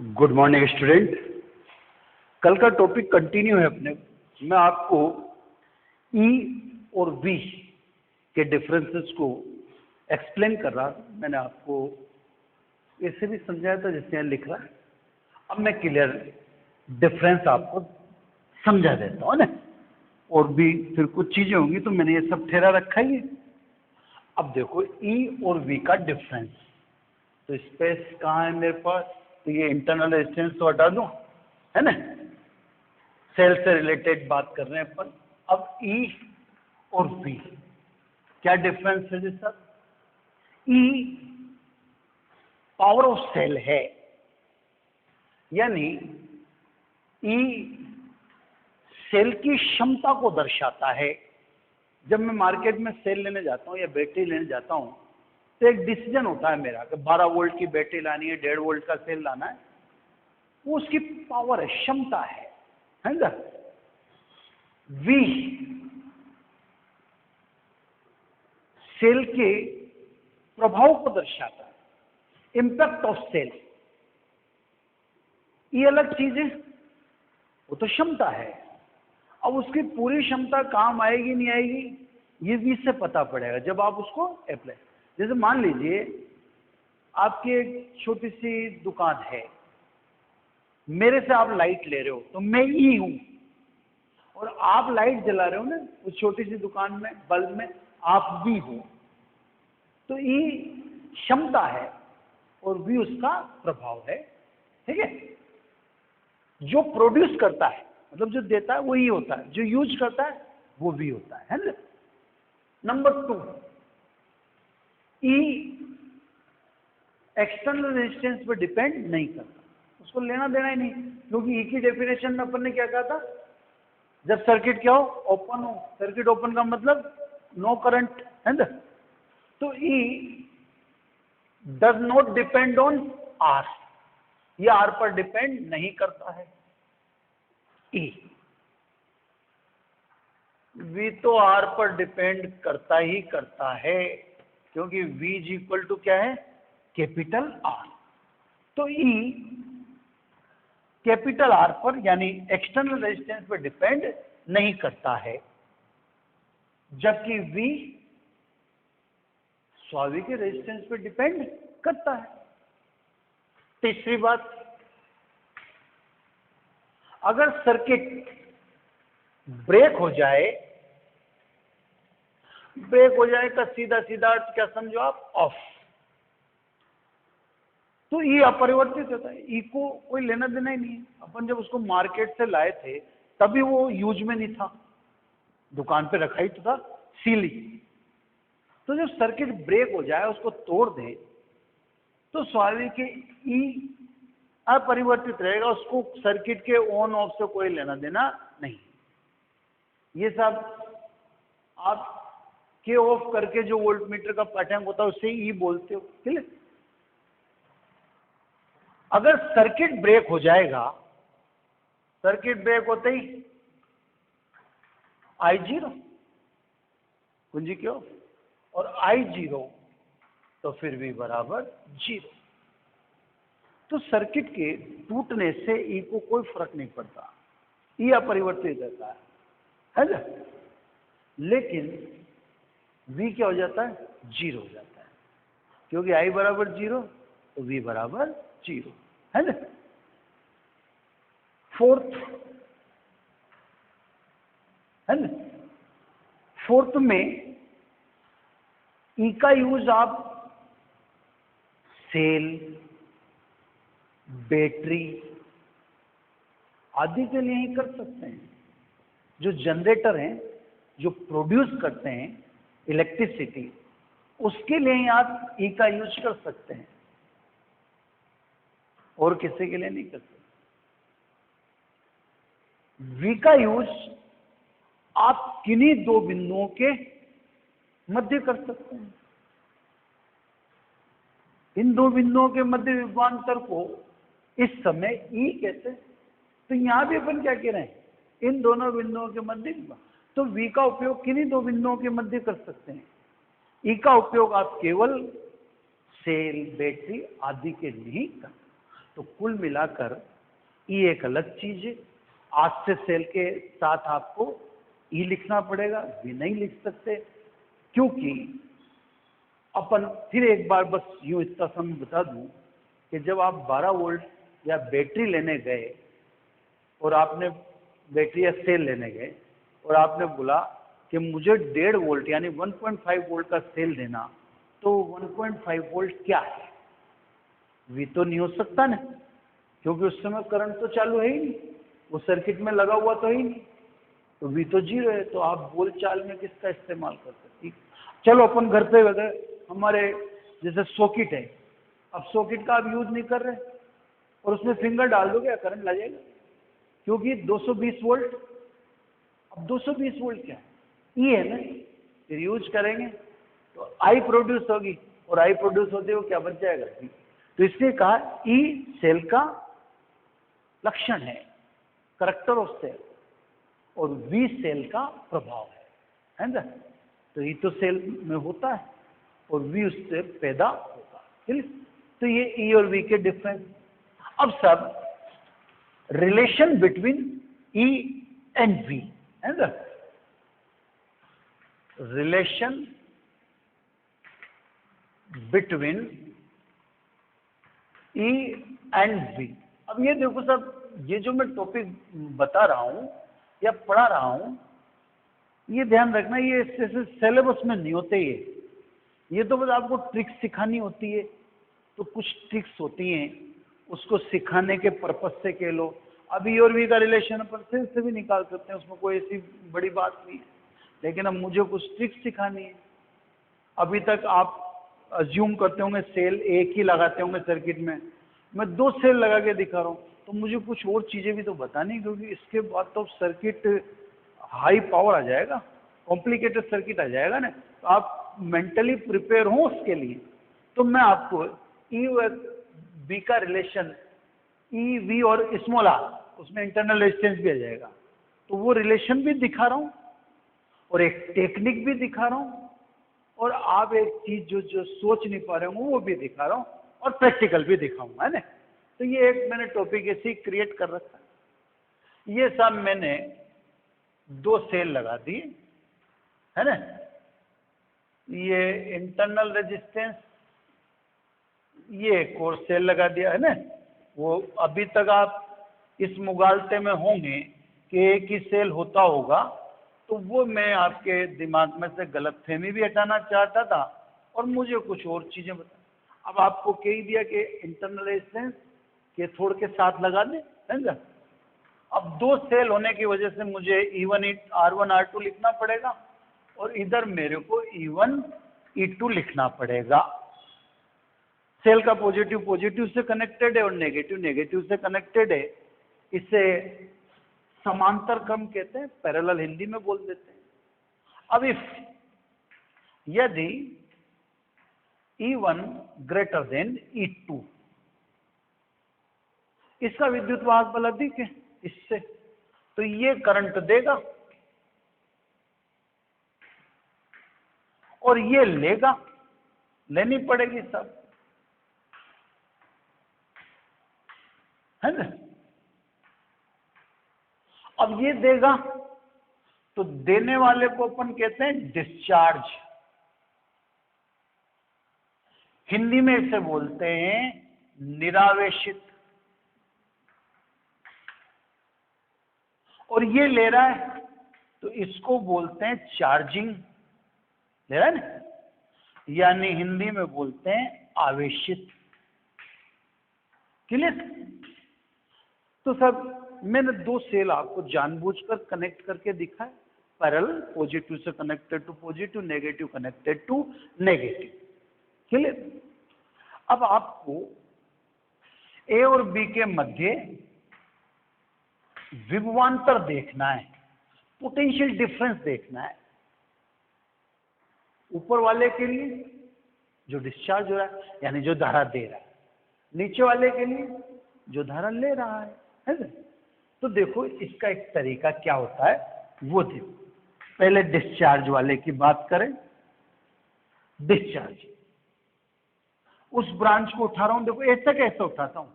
Good morning student. कल का topic continue है अपने। मैं आपको ई और वी के डिफरेंसेस को एक्सप्लेन कर रहा था। मैंने आपको ऐसे भी समझाया था जैसे यहाँ लिख रहा है। अब मैं क्लियर डिफरेंस आपको समझा देता हूँ ना, और भी फिर कुछ चीजें होंगी तो मैंने ये सब ठहरा रखा ही है। अब देखो ई और वी का डिफरेंस, तो स्पेस कहाँ है मेरे पास, तो ये इंटरनल रेजिस्टेंस तो हटा दूं, है ना। सेल से रिलेटेड बात कर रहे हैं अपन। अब ई और वी क्या डिफरेंस है ji sir? E power of cell है, यानी ई सेल की क्षमता को दर्शाता है। जब मैं मार्केट में सेल लेने जाता हूँ या बैटरी लेने जाता हूँ तो एक डिसीजन होता है मेरा कि 12 वोल्ट की बैटरी लानी है, 1.5 वोल्ट का सेल लाना है। वो उसकी पावर है, क्षमता है ना। वी सेल के प्रभाव को दर्शाता है, इंपैक्ट ऑफ सेल। ये अलग चीज है, वो तो क्षमता है। अब उसकी पूरी क्षमता काम आएगी नहीं आएगी, ये वी से पता पड़ेगा जब आप उसको अप्लाई। जैसे मान लीजिए आपकी एक छोटी सी दुकान है, मेरे से आप लाइट ले रहे हो तो मैं ई हूं, और आप लाइट जला रहे हो ना उस छोटी सी दुकान में, बल्ब में, आप भी हो। तो ई क्षमता है और वी उसका प्रभाव है, ठीक है। जो प्रोड्यूस करता है, मतलब जो देता है वो ई होता है, जो यूज करता है वो भी होता है ना। नंबर 2, ई एक्सटर्नल रेजिस्टेंस पर डिपेंड नहीं करता, उसको लेना देना ही नहीं, क्योंकि ई की डेफिनेशन में अपन ने क्या कहा था, जब सर्किट क्या हो, ओपन हो। सर्किट ओपन का मतलब नो करंट, है ना। तो E does not depend on R, ये आर पर डिपेंड नहीं करता है। ई वी तो आर पर डिपेंड करता ही करता है, क्योंकि वी इज इक्वल टू क्या है, कैपिटल आर। तो ई कैपिटल आर पर यानी एक्सटर्नल रेजिस्टेंस पर डिपेंड नहीं करता है, जबकि वी स्वाभाविक रेजिस्टेंस पर डिपेंड करता है। तीसरी बात, अगर सर्किट ब्रेक हो जाए का सीधा सीधा अर्थ क्या समझो आप, ऑफ, तो ये अपरिवर्तित होता है। ई को कोई लेना देना ही नहीं है। अपन जब उसको मार्केट से लाए थे तभी वो यूज में नहीं था, दुकान पे रखा ही तो था सीली। तो जब सर्किट ब्रेक हो जाए, उसको तोड़ दे, तो स्वाभाविक ई अपरिवर्तित रहेगा, उसको सर्किट के ऑन ऑफ से कोई लेना देना नहीं। ये सब आप के ऑफ करके जो वोल्ट मीटर का पैटर्न होता है उससे ई बोलते हो, ठीक है। अगर सर्किट ब्रेक हो जाएगा, सर्किट ब्रेक होते ही I0 कुंजी क्यों, और I0 तो फिर भी बराबर 0। तो सर्किट के टूटने से ई को कोई फर्क नहीं पड़ता, ई अपरिवर्तित रहता है ना। लेकिन वी क्या हो जाता है, 0 हो जाता है, क्योंकि I बराबर 0 तो वी बराबर 0, है ना। फोर्थ, है ना, फोर्थ में ई का यूज आप सेल, बैटरी आदि के लिए ही कर सकते हैं। जो जनरेटर हैं, जो प्रोड्यूस करते हैं इलेक्ट्रिसिटी, उसके लिए ही आप ई का यूज कर सकते हैं, और किसी के लिए नहीं कर सकते। वी का यूज आप किन्हीं दो बिंदुओं के मध्य कर सकते हैं। इन दो बिंदुओं के मध्य विभवांतर को इस समय ई कहते हैं। तो यहां भी अपन क्या कह रहे हैं, इन दोनों बिंदुओं के मध्य। तो वी का उपयोग किन्हीं दो बिंदुओं के मध्य कर सकते हैं। ई का उपयोग आप केवल सेल, बैटरी आदि के लिए ही कर। तो कुल मिलाकर ई एक अलग चीज है। आज से सेल के साथ आपको ई लिखना पड़ेगा, वी नहीं लिख सकते, क्योंकि अपन फिर एक बार बस यूं इतना समय बता दूं कि जब आप 12 वोल्ट या बैटरी लेने गए और आपने बैटरी या सेल लेने गए और आपने बोला कि मुझे 1.5 वोल्ट यानी 1.5 वोल्ट का सेल देना, तो 1.5 वोल्ट क्या है? वी तो नहीं हो सकता ना, क्योंकि उस समय करंट तो चालू है ही नहीं, वो सर्किट में लगा हुआ तो ही नहीं, तो वी तो 0 है। तो आप बोल चाल में किसका इस्तेमाल कर सकते? चलो अपन घर पे वगैरह हमारे जैसे सॉकेट है, अब सॉकेट का आप यूज नहीं कर रहे और उसमें फिंगर डाल दो, क्या करंट लग जाएगा? क्योंकि 220 वोल्ट, अब 220 वोल्ट क्या है? ई है ना, फिर यूज करेंगे तो आई प्रोड्यूस होगी, और आई प्रोड्यूस होते हुए क्या बच जाएगा? तो इसलिए कहा ई सेल का लक्षण है, करैक्टर ऑफ सेल, और वी सेल का प्रभाव है ना। तो ई तो सेल में होता है और वी उससे पैदा होगा, ठीक। तो ये ई और वी के डिफरेंस। अब सब relation between E and V है ना, relation between E and V. अब ये देखो सब, ये जो मैं टॉपिक बता रहा हूं या पढ़ा रहा हूं, ये ध्यान रखना, ये सिलेबस में नहीं होते, ये तो बस आपको ट्रिक्स सिखानी होती है। तो कुछ ट्रिक्स होती हैं, उसको सिखाने के पर्पज से कह लो। अभी और वी का रिलेशन अपन सेल से भी निकाल सकते हैं, उसमें कोई ऐसी बड़ी बात नहीं है, लेकिन अब मुझे कुछ ट्रिक्स सिखानी है। अभी तक आप अज्यूम करते होंगे सेल एक ही लगाते होंगे सर्किट में, मैं 2 सेल लगा के दिखा रहा हूँ, तो मुझे कुछ और चीजें भी तो बतानी, क्योंकि इसके बाद तो सर्किट हाई पावर आ जाएगा, कॉम्प्लिकेटेड सर्किट आ जाएगा ना। तो आप मेंटली प्रिपेयर हो उसके लिए। तो मैं आपको ई और वी का रिलेशन, ई वी और स्मॉल आर, उसमें इंटरनल रेजिस्टेंस भी आ जाएगा, तो वो रिलेशन भी दिखा रहा हूं और एक टेक्निक भी दिखा रहा हूं, और आप एक चीज जो सोच नहीं पा रहे होंगे वो भी दिखा रहा हूं, और प्रैक्टिकल भी दिखाऊंगा, है ना। तो ये एक मैंने टॉपिक ऐसे क्रिएट कर रखा है। ये सब मैंने 2 सेल लगा दिए, है ना। ये इंटरनल रेजिस्टेंस, ये एक और सेल लगा दिया, है ना। वो अभी तक आप इस मुगालते में होंगे कि एक ही सेल होता होगा, तो वो मैं आपके दिमाग में से गलतफहमी भी हटाना चाहता था, और मुझे कुछ और चीजें बता। अब आपको कह ही दिया कि इंटरनल रेजिस्टेंस के थोड़ के साथ लगा दें, है ना। अब 2 सेल होने की वजह से मुझे E1 R1 R2 लिखना पड़ेगा, और इधर मेरे को E1 E2 लिखना पड़ेगा। सेल का पॉजिटिव पॉजिटिव से कनेक्टेड है और नेगेटिव नेगेटिव से कनेक्टेड है। इसे समांतर क्रम कहते हैं, पैरेलल हिंदी में बोल देते हैं। अब यदि E1 ग्रेटर देन E2, इसका विद्युत वाहक बल अधिक है इससे, तो ये करंट देगा और ये लेगा, लेनी पड़ेगी सब, है ना। अब ये देगा, तो देने वाले को अपन कहते हैं डिस्चार्ज, हिंदी में इसे बोलते हैं निरावेशित। और ये ले रहा है तो इसको बोलते हैं चार्जिंग, ले रहा है ना, यानी हिंदी में बोलते हैं आवेशित। क्लियर? तो सब मैंने 2 सेल आपको जानबूझकर कनेक्ट करके दिखा है, पैरेलल, पॉजिटिव से connected to positive, negative connected to negative. Clear? अब आपको ए और बी के मध्य विभवांतर देखना है, पोटेंशियल डिफरेंस देखना है। ऊपर वाले के लिए जो डिस्चार्ज हो रहा है, यानी जो धारा दे रहा है, नीचे वाले के लिए जो धारा ले रहा है ना। तो देखो इसका एक तरीका क्या होता है वो देखो। पहले डिस्चार्ज वाले की बात करें। डिस्चार्ज, उस ब्रांच को उठा रहा हूं, देखो ऐसा कैसे उठाता हूं,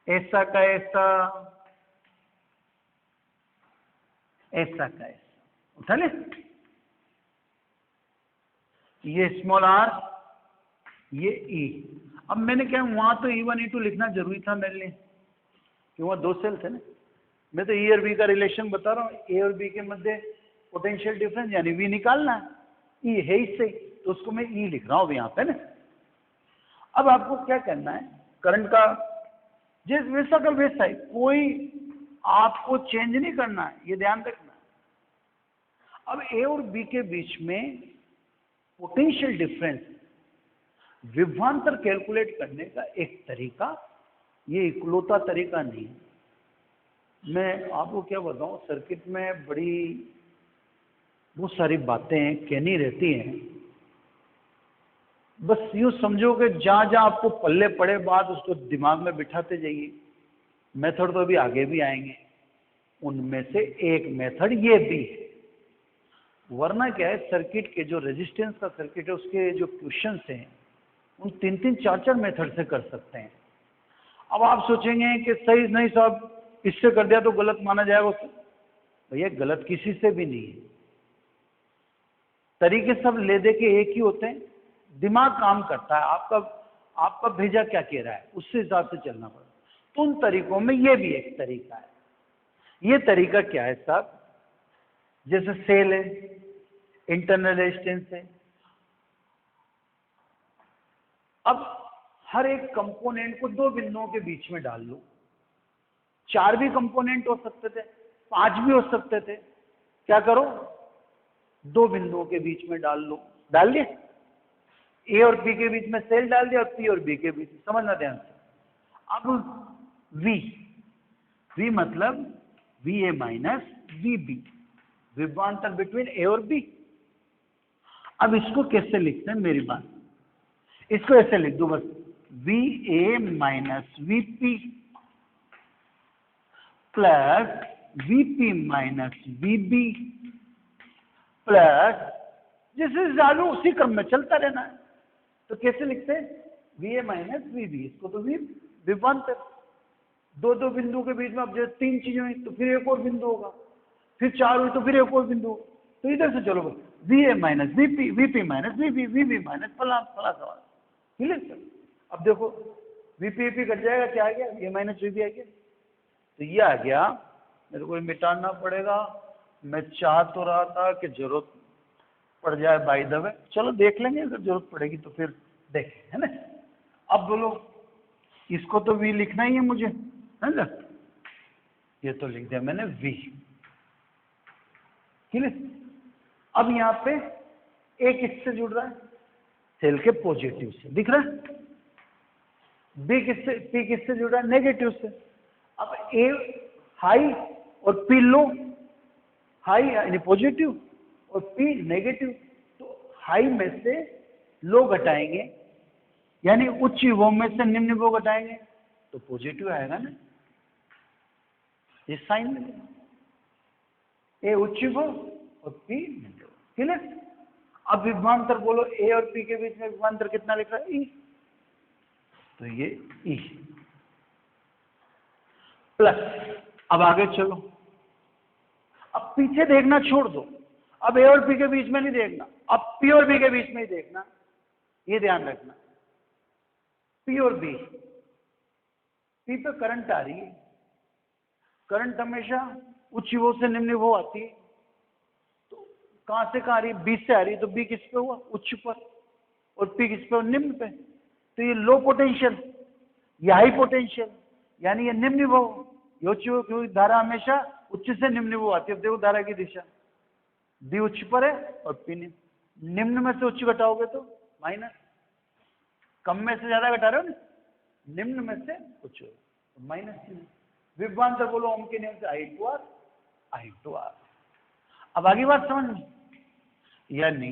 ऐसा का ऐसा, ऐसा का ऐसा, उठा ले। ये स्मॉल आर, ये ई। अब मैंने क्या वहां तो E1 E2 लिखना जरूरी था मेरे लिए, क्यों वहां 2 सेल थे ना। मैं तो E और B का रिलेशन बता रहा हूँ, A और B के मध्य पोटेंशियल डिफरेंस यानी V निकालना है। E है इससे, तो उसको मैं E लिख रहा हूँ यहाँ पे ना। अब आपको क्या करना है, करंट का जिस वैसा का वैसा है, कोई आपको चेंज नहीं करना है, ये ध्यान रखना है। अब A और B के बीच में पोटेंशियल डिफरेंस विभवांतर कैलकुलेट करने का एक तरीका, ये इकलौता तरीका नहीं है। मैं आपको क्या बताऊं, सर्किट में बहुत सारी बातें कहनी रहती हैं। बस यूं समझो कि जहां जहां आपको पल्ले पड़े बात, उसको दिमाग में बिठाते जाइए। मेथड तो अभी आगे भी आएंगे, उनमें से एक मेथड ये भी है। वरना क्या है, सर्किट के जो रेजिस्टेंस का सर्किट है, उसके जो क्वेश्चंस हैं, उन 3-3 4-4 मेथड से कर सकते हैं। अब आप सोचेंगे कि सही नहीं साहब, इससे कर दिया तो गलत माना जाएगा। भैया गलत किसी से भी नहीं है, तरीके सब ले दे के एक ही होते हैं। दिमाग काम करता है, आपका भेजा क्या कह रहा है, उससे हिसाब से चलना पड़ता है। तो उन तरीकों में ये भी एक तरीका है। ये तरीका क्या है साहब, जैसे सेल है, इंटरनल रेजिस्टेंस है। अब हर एक कंपोनेंट को 2 बिंदुओं के बीच में डाल लो। 4 भी कंपोनेंट हो सकते थे, 5 भी हो सकते थे। क्या करो, 2 बिंदुओं के बीच में डाल लो। डाल दिए, ए और बी के बीच में सेल डाल दिया, और पी और बी के बीच में, समझना ध्यान से। अब वी मतलब V A minus V B, विभवांतर बिटवीन ए और बी। अब इसको कैसे लिखते हैं, मेरी बात, इसको ऐसे लिख दो बस, V A minus V P plus V P minus V B plus, जैसे चालू उसी क्रम में चलता रहना है। तो कैसे लिखते हैं, V A minus V B, इसको तो वी विभवांतर। 2 बिंदु के बीच में अब जैसे 3 चीजें हुई तो फिर एक और बिंदु होगा, फिर 4 हुई तो फिर एक और बिंदु होगा। तो इधर से चलो बस, V A minus V P minus V B minus फला फला सवाल, क्लियर सर। अब देखो वी पी कट जाएगा, क्या आ गया, ए माइनस वी बी आ गया। तो ये आ गया, मेरे को मिटाना पड़ेगा। मैं चाह तो रहा था कि जरूरत पड़ जाए बाय द वे, चलो देख लेंगे, अगर जरूरत पड़ेगी तो फिर देखें, है ना। अब बोलो, इसको तो वी लिखना ही है मुझे, है ना। ये तो लिख दिया मैंने वी, क्लियर। अब यहाँ पे एक इससे जुड़ रहा है, सेल के पॉजिटिव से, दिख रहा है। बी किससे जुड़ रहा है, नेगेटिव से। अब ए हाई और पी लो, हाई यानी पॉजिटिव और पी नेगेटिव। तो हाई में से लो घटाएंगे, यानी उच्च विभव में से निम्न विभव घटाएंगे, तो पॉजिटिव आएगा ना, ये साइन मिलेगा। ए उच्च विभव और पी निम्न विभव, क्लियर। अब विभवांतर बोलो, ए और पी के बीच में विभवांतर कितना लिख रहा है, ई। तो ये ई प्लस, अब आगे चलो, अब पीछे देखना छोड़ दो, अब ए और बी के बीच में नहीं देखना, अब पी और बी के बीच में ही देखना। ये ध्यान रखना, पी और बी, पी पे करंट आ रही है, करंट हमेशा उच्च विभव से निम्न विभव आती है। तो कहां से कहां आ रही है, बी से आ रही है, तो बी किस पे हुआ, उच्च पर, और पी किस पे, निम्न पे। तो ये लो पोटेंशियल, ये हाई पोटेंशियल, यानी ये निम्न विभव, ये उच्च विभव, क्योंकि धारा हमेशा उच्च से निम्न विभव आती है। अब देखो धारा की दिशा, डी उच्च पर है और पी निम्न। निम्न में से उच्च घटाओगे तो माइनस, कम में से ज्यादा घटा रहे हो ना, निम्न में से उच्च तो माइनस। विभवांतर बोलो ओम के नियम से आई टू आर। अब आगे बात समझ में, यानी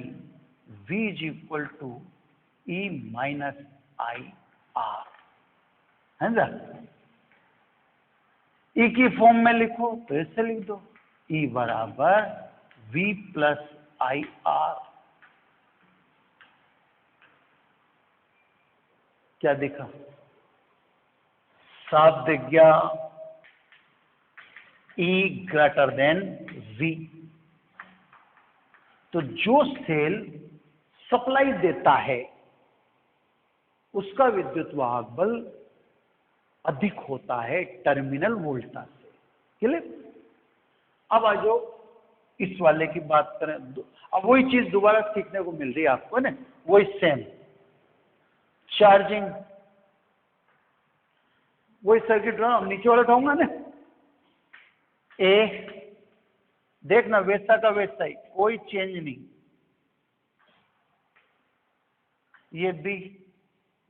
V is equal to E minus I R, है ना। ई की फॉर्म में लिखो तो ऐसे लिख दो, ई बराबर V प्लस आई आर। क्या दिखा, साफ दिख गया, E ग्रेटर देन V। तो जो सेल सप्लाई देता है उसका विद्युत वाहक बल अधिक होता है टर्मिनल वोल्टेज से। क्लियर? अब आ जाओ इस वाले की बात करें। अब वही चीज दोबारा सीखने को मिल रही है आपको ना, वही सेम चार्जिंग, वही सर्किट रहा, नीचे वाला उठाऊंगा ना। ए देखना वैसा का वैसा ही, कोई चेंज नहीं। ये बी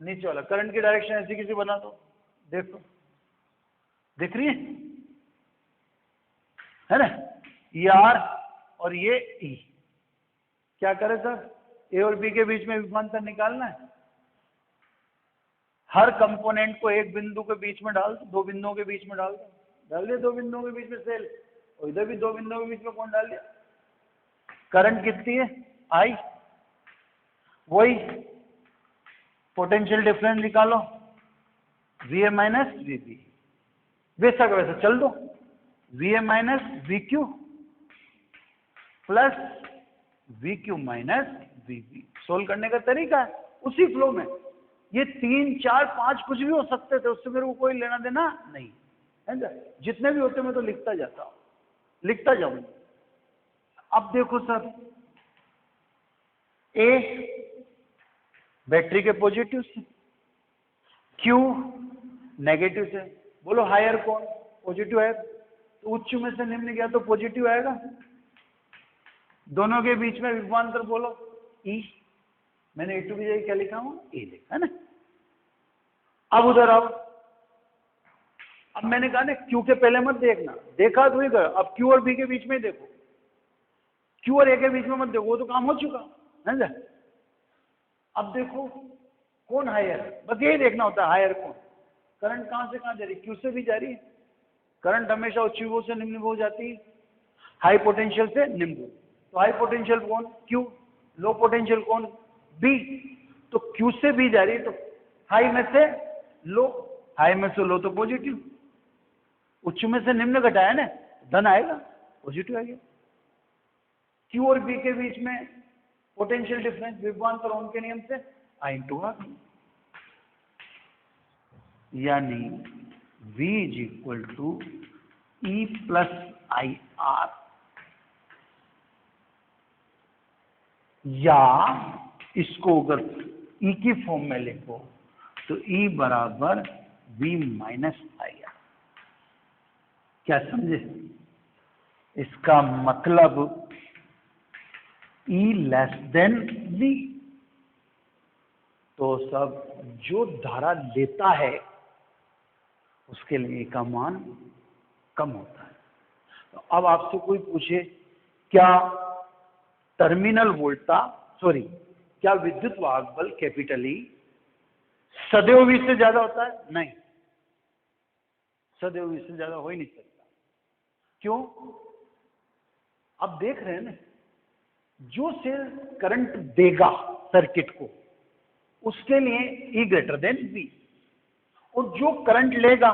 नीचे वाला, करंट की डायरेक्शन ऐसी किसी बना दो, देखो दिख रही है ना। ये आर और ये ई, क्या करे सर, ए और बी के बीच में विभवांतर निकालना है। हर कंपोनेंट को एक बिंदु के बीच में डाल दो, दो बिंदुओं के बीच में डाल दो, डाल दिया दो बिंदुओं के बीच में सेल, और इधर भी दो बिंदुओं के बीच में कौन डाल दिया। करंट कितनी है, आई, वही पोटेंशियल डिफरेंस निकालो, V A minus V B, वैसा का वैसा चल दो, V A minus V Q plus V Q minus V B. Solve करने का तरीका है उसी फ्लो में। ये 3, 4, 5 कुछ भी हो सकते थे, उससे मेरे को कोई लेना देना नहीं है ना। जितने भी होते मैं तो लिखता जाता हूं, लिखता जाऊंगा। अब देखो सर, ए बैटरी के पॉजिटिव से, क्यू नेगेटिव से, बोलो हायर कौन, पॉजिटिव है, तो उच्च में से निम्न गया तो पॉजिटिव आएगा। दोनों के बीच में विभवांतर बोलो ई, मैंने ए टू की जगह क्या लिखा हूं, ए लिखा है ना। अब उधर आओ, अब मैंने कहा ना क्यू के पहले मत देखना, देखा तो ही कर, अब क्यू और बी के बीच में ही देखो, क्यू और ए के बीच में मत देखो, वो तो काम हो चुका है ना। अब देखो कौन हायर, बस यही देखना होता है हायर कौन। करंट कहां से कहां जा रही है, क्यू से भी जा रही है। करंट हमेशा उच्च विभव से निम्न विभव जाती है, हाई पोटेंशियल से निम्न विभव। तो हाई पोटेंशियल कौन, क्यू, लो पोटेंशियल कौन, बी। तो क्यू से बी जा रही है, तो हाई में से लो, हाई में से लो तो पॉजिटिव, उच्च में से निम्न घटाया ना, धन आएगा, पॉजिटिव आ गया। क्यू और बी के बीच में पोटेंशियल डिफरेंस विभवांतर ओम के नियम से आई इंटू आर, यानी V is equal to E plus I R, या इसको अगर E की फॉर्म में लिखो तो E बराबर V माइनस आई आर। क्या समझे? इसका मतलब E लेस देन V। तो सब जो धारा लेता है उसके लिए का मान कम होता है। तो अब आपसे कोई पूछे क्या टर्मिनल क्या विद्युत वाहक बल कैपिटल ई सदैव V से ज्यादा होता है? नहीं, सदैव V से ज्यादा हो ही नहीं सकता। क्यों? आप देख रहे हैं ना, जो सेल करंट देगा सर्किट को उसके लिए E ग्रेटर देन V, और जो करंट लेगा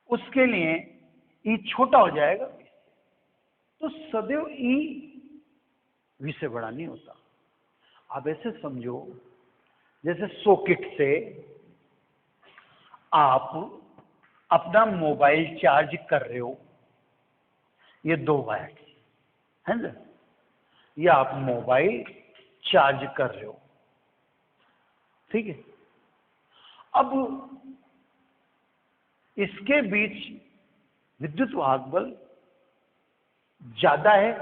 उसके लिए E छोटा हो जाएगा V से। तो सदैव E V से बड़ा नहीं होता। आप ऐसे समझो जैसे सॉकेट से आप अपना मोबाइल चार्ज कर रहे हो, ये 2 वाट है ना, या आप मोबाइल चार्ज कर रहे हो, ठीक है। अब इसके बीच विद्युत वाहक बल ज्यादा है,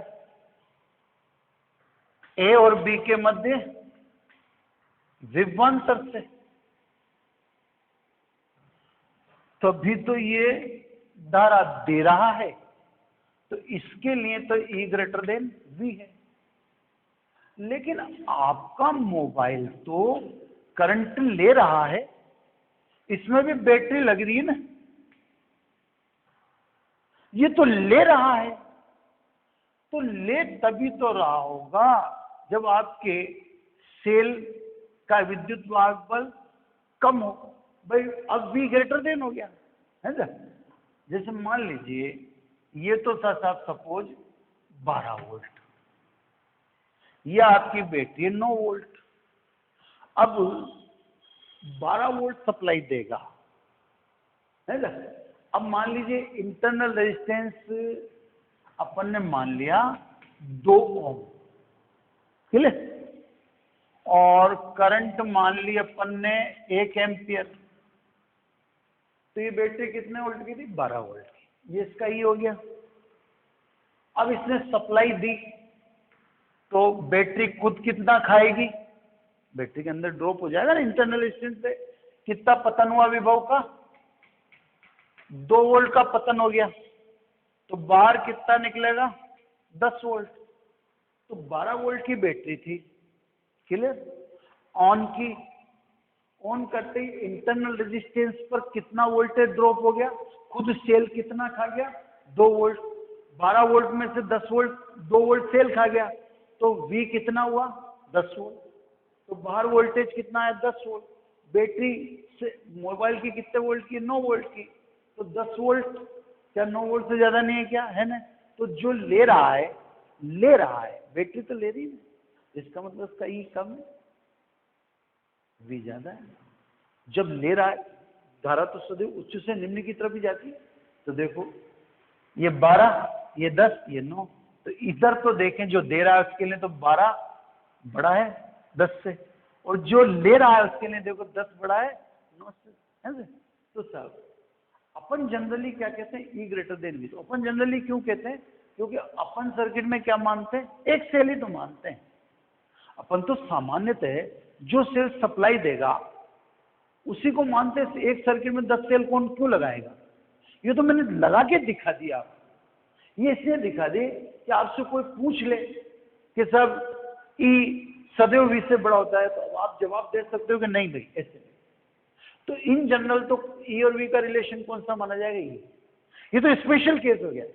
ए और बी के मध्य विभवांतर से, तभी तो ये धारा दे रहा है, तो इसके लिए तो E ग्रेटर देन V है। लेकिन आपका मोबाइल तो करंट ले रहा है, इसमें भी बैटरी लग रही है ना, ये तो ले रहा है, तो ले तभी तो रहा होगा जब आपके सेल का विद्युत वाहक बल कम हो। भाई अब V ग्रेटर देन हो गया है ना। जैसे मान लीजिए ये तो था साहब सपोज 12 वोल्ट, ये आपकी बैटरी है 9 वोल्ट। अब 12 वोल्ट सप्लाई देगा है ना। अब मान लीजिए इंटरनल रेजिस्टेंस अपन ने मान लिया 2 ओम, क्लियर, और करंट मान ली अपन ने 1 एम्पियर। तो ये बैटरी कितने वोल्ट की थी? 12 वोल्ट की। ये इसका ही हो गया। अब इसने सप्लाई दी तो बैटरी खुद कितना खाएगी? बैटरी के अंदर ड्रॉप हो जाएगा ना इंटरनल रेजिस्टेंस से। कितना पतन हुआ विभव का? 2 वोल्ट का पतन हो गया। तो बाहर कितना निकलेगा? 10 वोल्ट। तो 12 वोल्ट की बैटरी थी, क्लियर। ऑन की, ऑन करते ही इंटरनल रेजिस्टेंस पर कितना वोल्टेज ड्रॉप हो गया? खुद सेल कितना खा गया? 2 वोल्ट। 12 वोल्ट में से 10 वोल्ट, 2 वोल्ट सेल खा गया, तो V कितना हुआ? 10 वोल्ट। तो बाहर वोल्टेज कितना है? 10 वोल्ट। बैटरी से मोबाइल की कितने वोल्ट की? 9 वोल्ट की। तो 10 वोल्ट क्या 9 वोल्ट से ज्यादा नहीं है क्या? है ना। तो जो ले रहा है बैटरी तो ले रही है, इसका मतलब इसका E कम है, V ज्यादा है। जब ले रहा है, धारा तो सदैव उच्च से निम्न की तरफ ही जाती है। तो देखो ये 12, ये 10, ये 9। तो इधर तो देखें जो दे रहा है उसके लिए तो 12 बड़ा है 10 से, और जो ले रहा है उसके लिए देखो 10 बड़ा है 9 से, है ना। तो साहब अपन जनरली क्या कहते हैं? E greater than V। तो अपन जनरली क्यों कहते हैं? क्योंकि अपन सर्किट में क्या मानते हैं? एक सेल ही तो मानते हैं अपन। तो सामान्यतः जो सेल सप्लाई देगा उसी को मानते हैं। एक सर्किट में 10 सेल कौन क्यों लगाएगा? ये तो मैंने लगा के दिखा दिया आपको। ये इसलिए दिखा दे कि आपसे कोई पूछ ले कि सब E सदैव V से बड़ा होता है, तो आप जवाब दे सकते हो कि नहीं भाई ऐसे नहीं। तो इन जनरल तो E और V का रिलेशन कौन सा माना जाएगा? ये तो स्पेशल केस हो गया।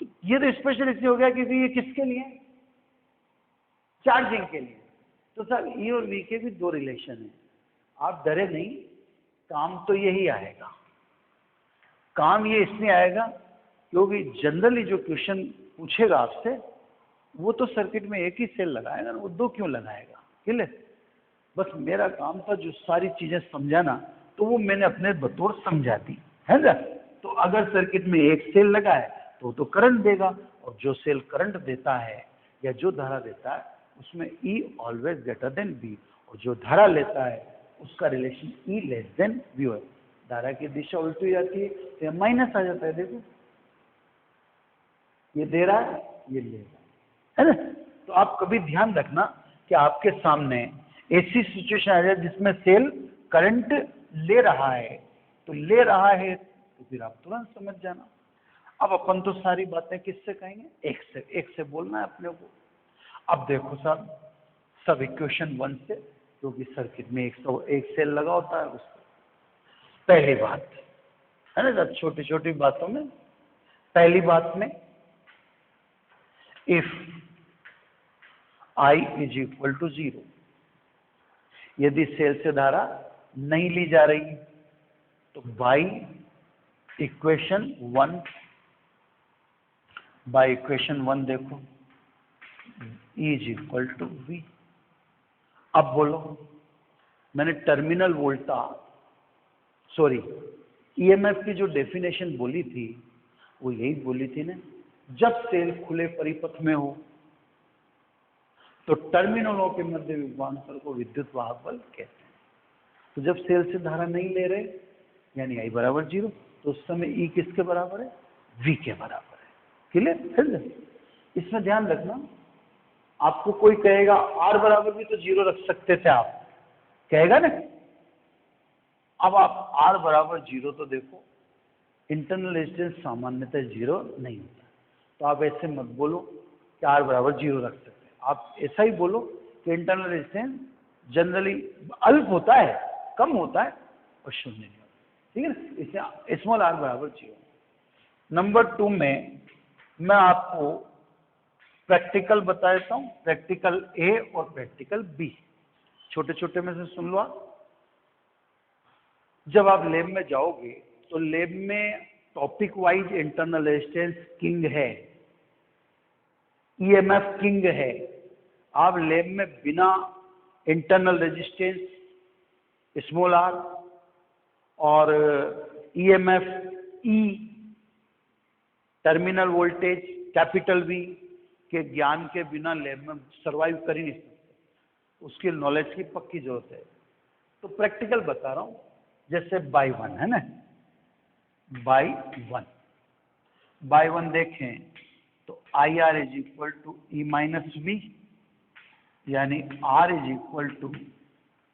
तो ये तो स्पेशल इसलिए हो गया क्योंकि ये किसके लिए? चार्जिंग के लिए। तो सर E और V के भी 2 रिलेशन है। आप डरे नहीं, काम तो यही आएगा। काम ये इसलिए आएगा क्योंकि जनरली जो क्वेश्चन पूछेगा आपसे वो तो सर्किट में एक ही सेल लगाएगा ना, वो 2 क्यों लगाएगा? क्लियर। बस मेरा काम था जो सारी चीजें समझाना, तो वो मैंने अपने बतौर समझा दी, है ना। तो अगर सर्किट में एक सेल लगा है तो करंट देगा, और जो सेल करंट देता है या जो धारा देता है उसमें E always greater than V, और जो धारा लेता है उसका relation E less than V है। धारा की दिशा उल्टी हो जाती है तो माइनस आ जाता है। देखो ये दे रहा है, ये ले रहा है ना। तो आप कभी ध्यान रखना कि आपके सामने ऐसी सिचुएशन आ जाए जिसमें सेल करंट ले रहा है, तो ले रहा है तो फिर आप तुरंत समझ जाना। अब अपन तो सारी बातें किससे कहेंगे? एक से बोलना है अपने को। अब देखो साहब सब इक्वेशन 1 से, क्योंकि सर्किट में 101 सेल लगा होता है उसको। पहली बात है ना सर, छोटी छोटी बातों में पहली बात में if I is equal to 0, यदि सेल से धारा नहीं ली जा रही तो बाई इक्वेशन 1 देखो E is equal to V। अब बोलो, मैंने टर्मिनल EMF की जो डेफिनेशन बोली थी वो यही बोली थी ना, जब सेल खुले परिपथ में हो तो टर्मिनलों के मध्य विभवांतर को विद्युत वाहक बल कहते हैं। तो जब सेल से धारा नहीं ले रहे यानी I बराबर 0, तो उस समय E किसके बराबर है? V के बराबर है। क्लियर? इसमें ध्यान रखना, आपको कोई कहेगा R बराबर भी तो 0 रख सकते थे आप, कहेगा ना। अब आप R बराबर 0 तो देखो इंटरनल रेजिस्टेंस सामान्यतः 0 नहीं होता, तो आप ऐसे मत बोलो कि R बराबर 0 रख सकते हैं। आप ऐसा ही बोलो कि इंटरनल रेजिस्टेंस जनरली अल्प होता है, कम होता है और शून्य नहीं होता, ठीक है ना। इससे स्मॉल r बराबर 0। नंबर 2 में मैं आपको प्रैक्टिकल बता देता हूं, प्रैक्टिकल A और प्रैक्टिकल B। छोटे छोटे में से सुन लो आप। जब आप लैब में जाओगे तो लैब में topic wise internal resistance king है, ईएमएफ किंग है। आप लैब में बिना इंटरनल रेजिस्टेंस स्मॉल आर और EMF E terminal voltage capital V के ज्ञान के बिना लैब में सरवाइव कर ही नहीं सकते। उसकी नॉलेज की पक्की जरूरत है। तो प्रैक्टिकल बता रहा हूं, जैसे बाई वन है ना, बाई वन देखें तो I R is equal to E minus V, यानी R is equal to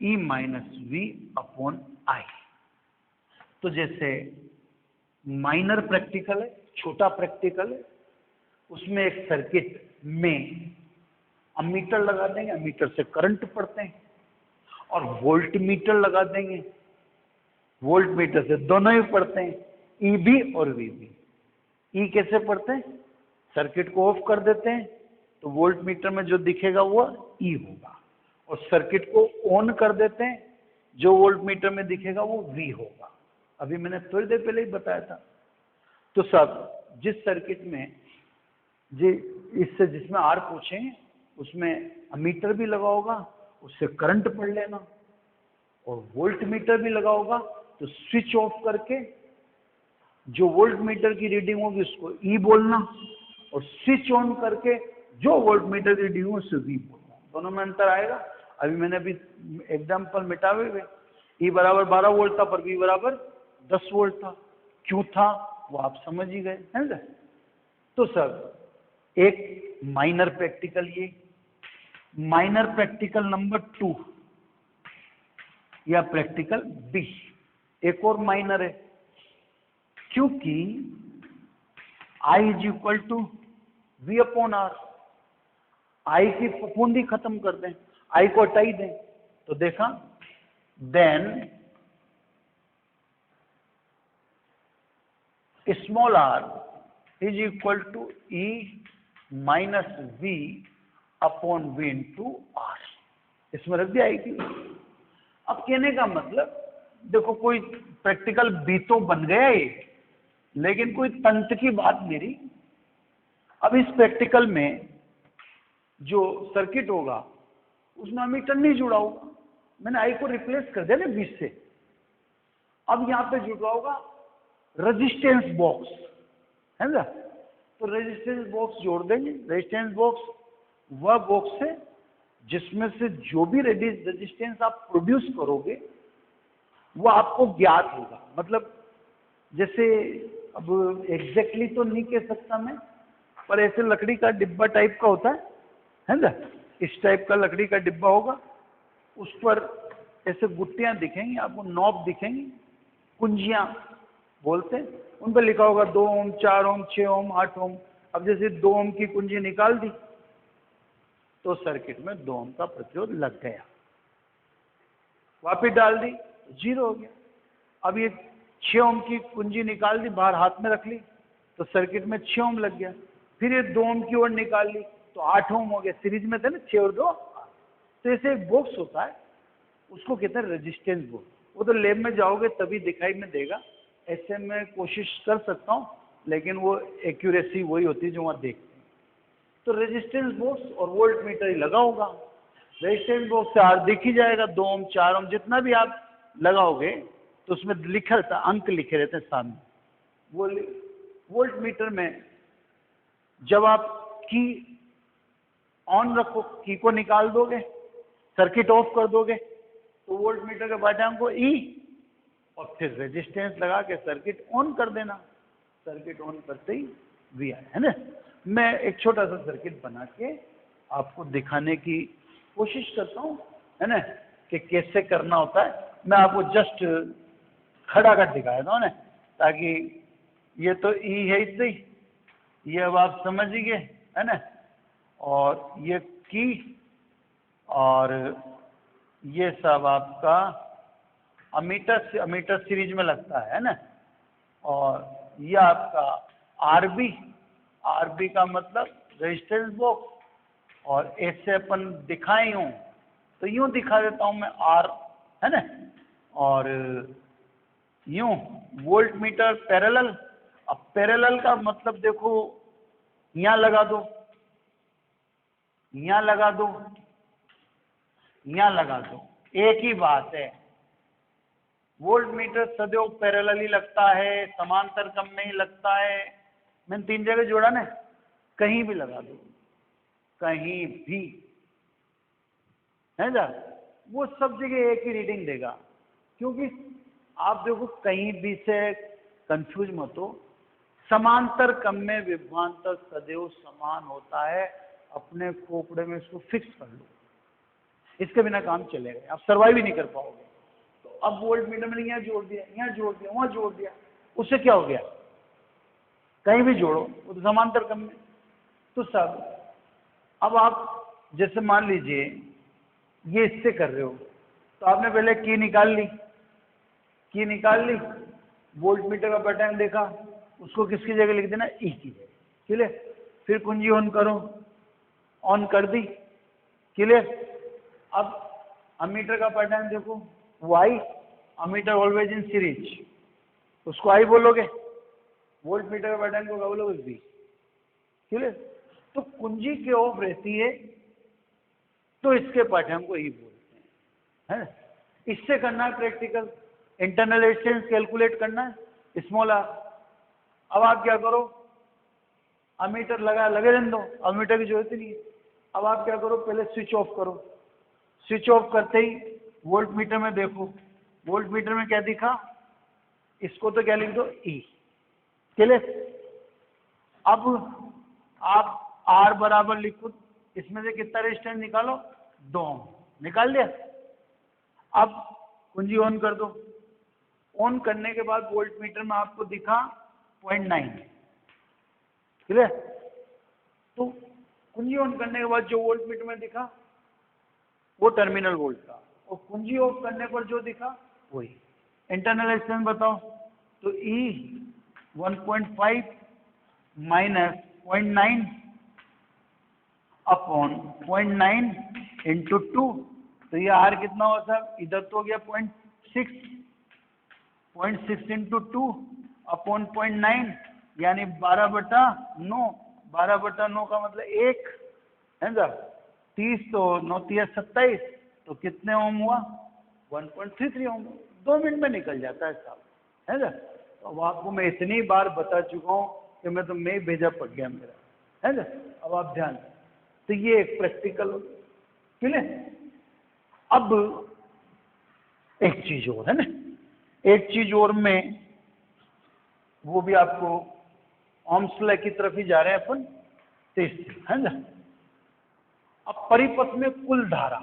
E minus V upon I. तो जैसे माइनर प्रैक्टिकल है, छोटा प्रैक्टिकल है, उसमें एक सर्किट में अमीटर लगा देंगे, अमीटर से करंट पढ़ते हैं, और वोल्ट मीटर लगा देंगे, वोल्ट मीटर से दोनों ही पढ़ते हैं, ई बी और वी बी। ई कैसे पढ़ते हैं? सर्किट को ऑफ कर देते हैं तो वोल्ट मीटर में जो दिखेगा वो ई होगा, और सर्किट को ऑन कर देते हैं, जो वोल्ट मीटर में दिखेगा वो वी होगा। अभी मैंने थोड़ी देर पहले ही बताया था। तो सब जिस सर्किट में जिसमें आर पूछेंगे उसमें अमीटर भी लगा होगा, उससे करंट पढ़ लेना, और वोल्ट मीटर भी लगा होगा तो स्विच ऑफ करके जो वोल्ट मीटर की रीडिंग होगी उसको ई बोलना, और स्विच ऑन करके जो वोल्ट मीटर की रीडिंग होगी उससे वी बोलना। दोनों में अंतर आएगा। अभी एग्जाम्पल मिटावे हुए, ई बराबर 12 वोल्ट था पर वी बराबर 10 वोल्ट था। क्यों था वो आप समझ ही गए, है ना? तो सर एक माइनर प्रैक्टिकल, ये माइनर प्रैक्टिकल नंबर 2 या प्रैक्टिकल बी, एक और माइनर है, क्योंकि I is equal to V upon R. आई की फफूंदी खत्म कर दें, आई को हटाई दें, तो देखा then small R is equal to E minus V upon V into R. इसमें रख दिया आई की। अब कहने का मतलब देखो, कोई प्रैक्टिकल बी तो बन गया ये, लेकिन कोई तंत्र की बात नहीं रही। अब इस प्रैक्टिकल में जो सर्किट होगा उसमें अमीटर नहीं जुड़ा होगा, मैंने आई को रिप्लेस कर दिया ना 20 से। अब यहां पे जुड़ा होगा रेजिस्टेंस बॉक्स, है ना? तो रेजिस्टेंस बॉक्स जोड़ देंगे। रेजिस्टेंस बॉक्स वह बॉक्स है जिसमें से जो भी रेजिस्टेंस आप प्रोड्यूस करोगे वो आपको ज्ञात होगा। मतलब जैसे अब एग्जैक्टली तो नहीं कह सकता मैं, पर ऐसे लकड़ी का डिब्बा टाइप का होता है ना? इस टाइप का लकड़ी का डिब्बा होगा, उस पर ऐसे गुट्टियां दिखेंगी आपको, नॉब दिखेंगी, कुंजियां बोलते हैं, उन पर लिखा होगा 2 ओम, 4 ओम, 6 ओम, 8 ओम। अब जैसे 2 ओम की कुंजी निकाल दी तो सर्किट में 2 ओम का प्रतिरोध लग गया, वापिस डाल दी 0 हो गया। अब ये 6 ओम की कुंजी निकाल दी, बाहर हाथ में रख ली तो सर्किट में 6 ओम लग गया। फिर ये 2 ओम की ओर निकाल ली तो 8 ओम हो गया। सीरीज में थे ना 6 और 2। तो ऐसे एक बॉक्स होता है, उसको कहते हैं रेजिस्टेंस बॉक्स। वो तो लैब में जाओगे तभी दिखाई में देगा, ऐसे मैं कोशिश कर सकता हूँ, लेकिन वो एक्यूरेसी वही होती है जो वहाँ देखते हैं। तो रेजिस्टेंस बॉक्स और वोल्ट मीटर ही लगा होगा। रेजिस्टेंस बॉक्स से आर दिख ही जाएगा, 2 ओम, 4 ओम, जितना भी आप लगाओगे तो उसमें लिखा रहता है, अंक लिखे रहते हैं सामने। वो वोल्ट मीटर में जब आप की ऑन रखो, की को निकाल दोगे, सर्किट ऑफ कर दोगे तो वोल्ट मीटर के पाठ्यांक को ई, और फिर रेजिस्टेंस लगा के सर्किट ऑन कर देना। सर्किट ऑन करते ही वी आई, है ना? मैं एक छोटा सा सर्किट बना के आपको दिखाने की कोशिश करता हूँ, है ना, कि कैसे करना होता है। मैं आपको जस्ट खड़ा कर दिखाया था ना, ताकि ये तो ई है इतना ही, ये अब आप समझ ही गए, है ना? और ये की और ये सब आपका अमीटर सीरीज में लगता है ना? और ये आपका आरबी का मतलब रेजिस्टेंस बॉक्स, और ऐसे अपन दिखाए हूं तो यूं दिखा देता हूं मैं आर, है ना? और यूं वोल्ट मीटर पैरेलल। अब पैरेलल का मतलब देखो, यहां लगा दो, यहां लगा दो, यहां लगा दो, एक ही बात है। वोल्ट मीटर सदैव पैरेलल ही लगता है, समांतर क्रम में ही लगता है। मैंने 3 जगह जोड़ा ना, कहीं भी लगा दो, कहीं भी है ना, वो सब जगह एक ही रीडिंग देगा। क्योंकि आप देखो कहीं भी से कंफ्यूज मत हो, समांतर क्रम में विभवांतर सदैव समान होता है। अपने खोपड़े में इसको फिक्स कर लो, इसके बिना काम चलेगा, आप सर्वाइव ही नहीं कर पाओगे। तो अब वोल्ट मीटर मैंने यहाँ जोड़ दिया, यहाँ जोड़ दिया, वहां जोड़ दिया, उससे क्या हो गया, कहीं भी जोड़ो वो तो समांतर क्रम में। तो सब अब आप जैसे मान लीजिए ये इससे कर रहे हो, तो आपने पहले की निकाल ली, की निकाल ली, वोल्ट मीटर का पैटर्न देखा, उसको किसकी जगह लिख देना, ई की जगह, क्लियर। फिर कुंजी ऑन करो, ऑन कर दी, क्लियर। अब अमीटर का पैटर्न देखो, why, ammeter always in series, उसको आई बोलोगे, वोल्ट मीटर का पैटर्न को क्या बोलोगे, वी, क्लियर। तो कुंजी के ऑफ रहती है तो इसके पैटर्न को ई बोलते हैं। इससे करना है प्रैक्टिकल, इंटरनल रेजिस्टेंस कैलकुलेट करना है, स्मॉल आर। अब आप क्या करो, अमीटर लगा, लगे रहने दो, अमीटर की जरूरत ही नहीं है। अब आप क्या करो, पहले स्विच ऑफ करो, स्विच ऑफ करते ही वोल्ट मीटर में देखो, वोल्ट मीटर में क्या दिखा, इसको तो क्या लिख दो, ई, क्लियर। अब आप आर बराबर लिखो, इसमें से कितना रेजिस्टेंस निकालो, 2 निकाल दिया। अब कुंजी ऑन कर दो, ऑन करने के बाद वोल्ट मीटर में आपको दिखा 0.9, क्लियर। तो कुंजी ऑन करने के बाद जो वोल्ट मीटर में दिखा वो टर्मिनल वोल्ट था, और कुंजी ऑफ करने पर जो दिखा वही। इंटरनल रेजिस्टेंस बताओ, तो ई 1.5 माइनस 0.9 अपॉन 0.9 इंटू 2, तो ये आर कितना हुआ सर, इधर तो हो गया 0.6, 0.6 इंटू 2 अपॉन 0.9 यानी 12/9, 12/9 का मतलब 1 है सर, 30 तो 9 3 27, तो कितने ओम हुआ, 1.33 ओम। 2 मिनट में निकल जाता है साहब, है ना। तो अब आपको मैं इतनी बार बता चुका हूँ कि मैं भेजा पड़ गया मेरा, है ना। अब आप ध्यान, तो ये एक प्रैक्टिकल, क्लियर। अब एक चीज और है ना, एक चीज और में वो भी आपको ओम्स लॉ की तरफ ही जा रहे हैं अपन, है ना। अब परिपथ में कुल धारा,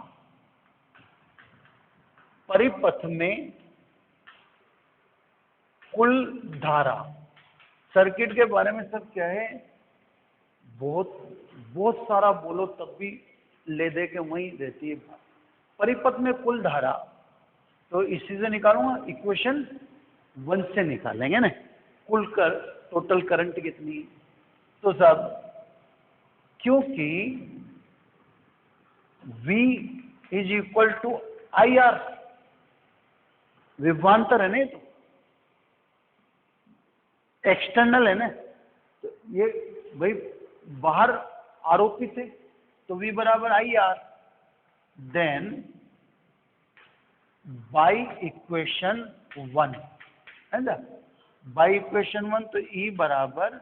परिपथ में कुल धारा, सर्किट के बारे में सर क्या है, बहुत बहुत सारा बोलो तब भी ले दे के वहीं रहती है बात। परिपथ में कुल धारा, तो इसी से निकालूंगा, इक्वेशन 1 से निकालेंगे ना, कुल टोटल करंट कितनी। तो साहब क्योंकि V is equal to I R, विभवांतर है ना, तो एक्सटर्नल है ना, तो ये भाई बाहर आरोपित है, तो V बराबर I R, then by equation 1 है ना, बाई इक्वेशन 1, तो E बराबर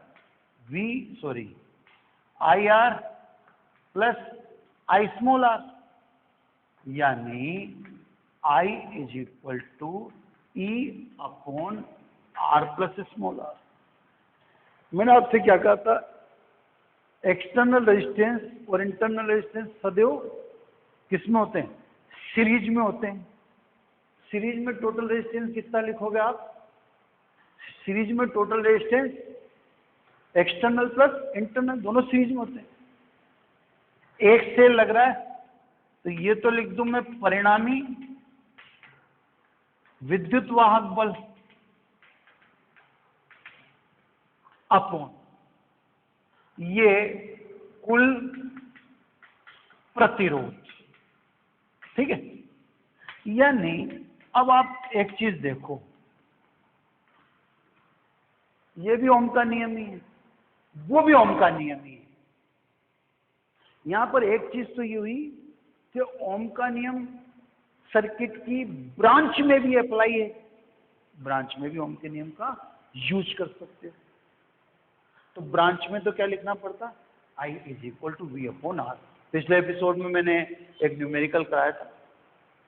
I R plus I small R, यानी I is equal to E upon R plus small R. मैंने आपसे क्या कहा था, एक्सटर्नल रेजिस्टेंस और इंटरनल रेजिस्टेंस सदैव किसमें होते हैं, सीरीज में होते हैं। सीरीज में टोटल रेजिस्टेंस कितना लिखोगे आप, सीरीज में total resistance external plus internal दोनों सीरीज में होते हैं। एक सेल लग रहा है तो ये तो लिख दूं मैं, परिणामी विद्युत वाहक बल अपॉन ये कुल प्रतिरोध, ठीक है। यानी अब आप एक चीज देखो, ये भी ओम का नियम ही है, वो भी ओम का नियम ही है। यहां पर एक चीज तो ये हुई कि ओम का नियम सर्किट की ब्रांच में भी अप्लाई है, ब्रांच में भी ओम के नियम का यूज कर सकते हो। तो ब्रांच में तो क्या लिखना पड़ता, I = V/R। पिछले एपिसोड में मैंने एक न्यूमेरिकल कराया था,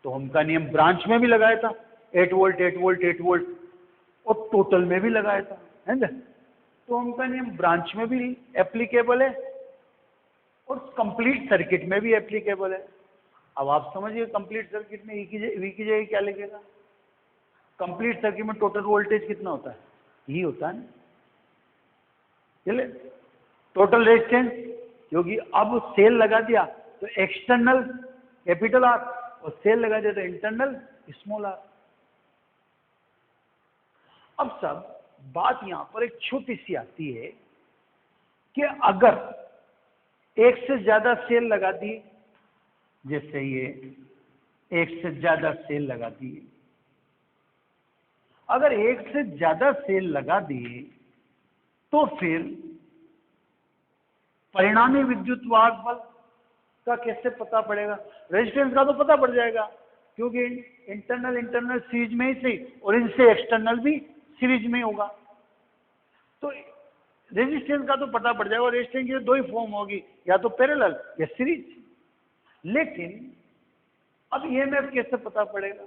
तो ओम का नियम ब्रांच में भी लगाया था, 8 वोल्ट 8 वोल्ट 8 वोल्ट, और टोटल में भी लगाया था, है ना। तो ओम का नियम ब्रांच में भी एप्लीकेबल है और कंप्लीट सर्किट में भी एप्लीकेबल है। अब आप समझिए कंप्लीट सर्किट में V की जगह क्या लिखेगा। कंप्लीट सर्किट में टोटल वोल्टेज कितना होता है, यही होता है ना। चले, टोटल रेजिस्टेंस, क्योंकि अब सेल लगा दिया तो एक्सटर्नल कैपिटल R और सेल लगा दिया तो इंटरनल स्मॉल r। अब सब बात यहां पर एक छोटी सी आती है कि अगर एक से ज्यादा सेल लगा दिए, जैसे ये एक से ज्यादा सेल लगा दिए, अगर एक से ज्यादा सेल लगा दिए तो फिर परिणामी विद्युत वाहक बल का कैसे पता पड़ेगा। रेजिस्टेंस का तो पता पड़ जाएगा, क्योंकि इंटरनल सीरीज में ही सही और इनसे एक्सटर्नल भी सीरीज में होगा, तो रेजिस्टेंस का तो पता पड़ जाएगा। और रेजिस्टेंस की दो ही फॉर्म होगी, या तो पैरेलल या सीरीज। लेकिन अब ईएमएफ कैसे पता पड़ेगा,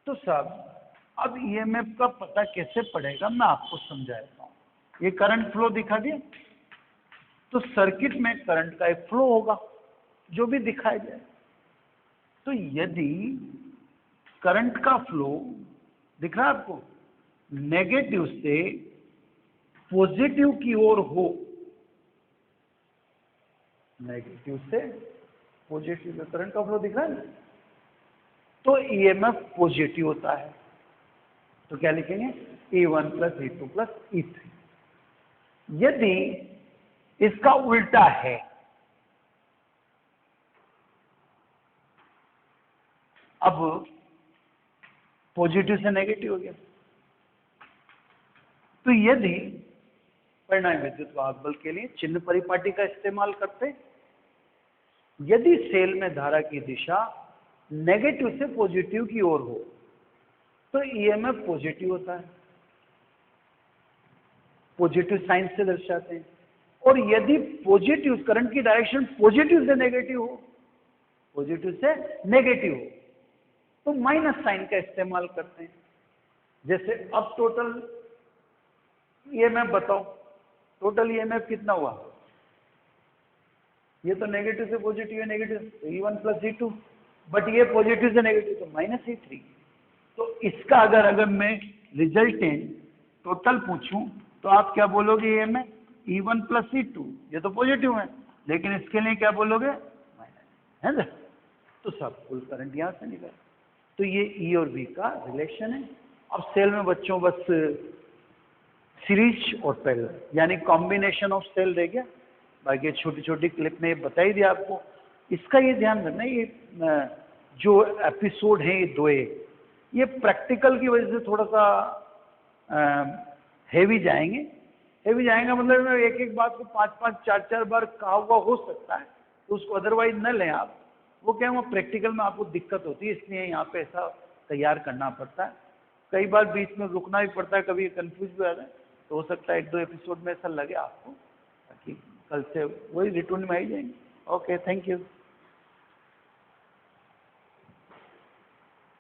तो साहब अब ईएमएफ का पता कैसे पड़ेगा मैं आपको समझाता हूं। ये करंट फ्लो दिखा दिया, तो सर्किट में करंट का एक फ्लो होगा जो भी दिखाया जाए। तो यदि करंट का फ्लो दिख रहा है आपको, नेगेटिव से पॉजिटिव की ओर हो, नेगेटिव से पॉजिटिव में करंट का फ्लो दिख रहा है, तो ईएमएफ पॉजिटिव होता है। तो क्या लिखेंगे, E1 + E2 + E3। यदि इसका उल्टा है, अब पॉजिटिव से नेगेटिव हो गया, तो यदि परिणामी विद्युत वाहक बल के लिए चिन्ह परिपाटी का इस्तेमाल करते, यदि सेल में धारा की दिशा नेगेटिव से पॉजिटिव की ओर हो तो ईएमएफ पॉजिटिव होता है, पॉजिटिव साइन से दर्शाते हैं। और यदि पॉजिटिव करंट की डायरेक्शन पॉजिटिव से नेगेटिव हो, पॉजिटिव से नेगेटिव हो, तो माइनस साइन का इस्तेमाल करते हैं। जैसे अब टोटल ईएमएफ बताओ, टोटल ईएमएफ कितना हुआ, ये तो नेगेटिव से पॉजिटिव है, नेगेटिव तो E1 + E2, बट ये पॉजिटिव से नेगेटिव तो -E3। तो इसका अगर मैं रिजल्टेंट टोटल पूछूं तो आप क्या बोलोगे, ये में E1 + E2, ये तो पॉजिटिव है, लेकिन इसके लिए क्या बोलोगे, माइनस, है ना। तो सब कुल करंट यहां से निकल, तो ये E और V का रिलेशन है। अब सेल में बच्चों बस सीरीज और पैरेलल यानी कॉम्बिनेशन ऑफ सेल रह गया, बाकी छोटी छोटी क्लिप में बता ही दिया आपको। इसका ये ध्यान रखना, ये जो एपिसोड है ये दो, ये प्रैक्टिकल की वजह से थोड़ा सा हेवी जाएंगे। हेवी जाएंगे मतलब एक एक बात को 5-5 4-4 बार कहा हुआ हो सकता है, तो उसको अदरवाइज न लें आप। वो क्या वो प्रैक्टिकल में आपको दिक्कत होती है, इसलिए यहाँ पे ऐसा तैयार करना पड़ता है। कई बार बीच में रुकना भी पड़ता है, कभी कंफ्यूज भी आ रहा है, तो हो सकता है 1-2 एपिसोड में ऐसा लगे आपको, ताकि कल से वही रिटर्न में आई जाएंगे। Okay, thank you.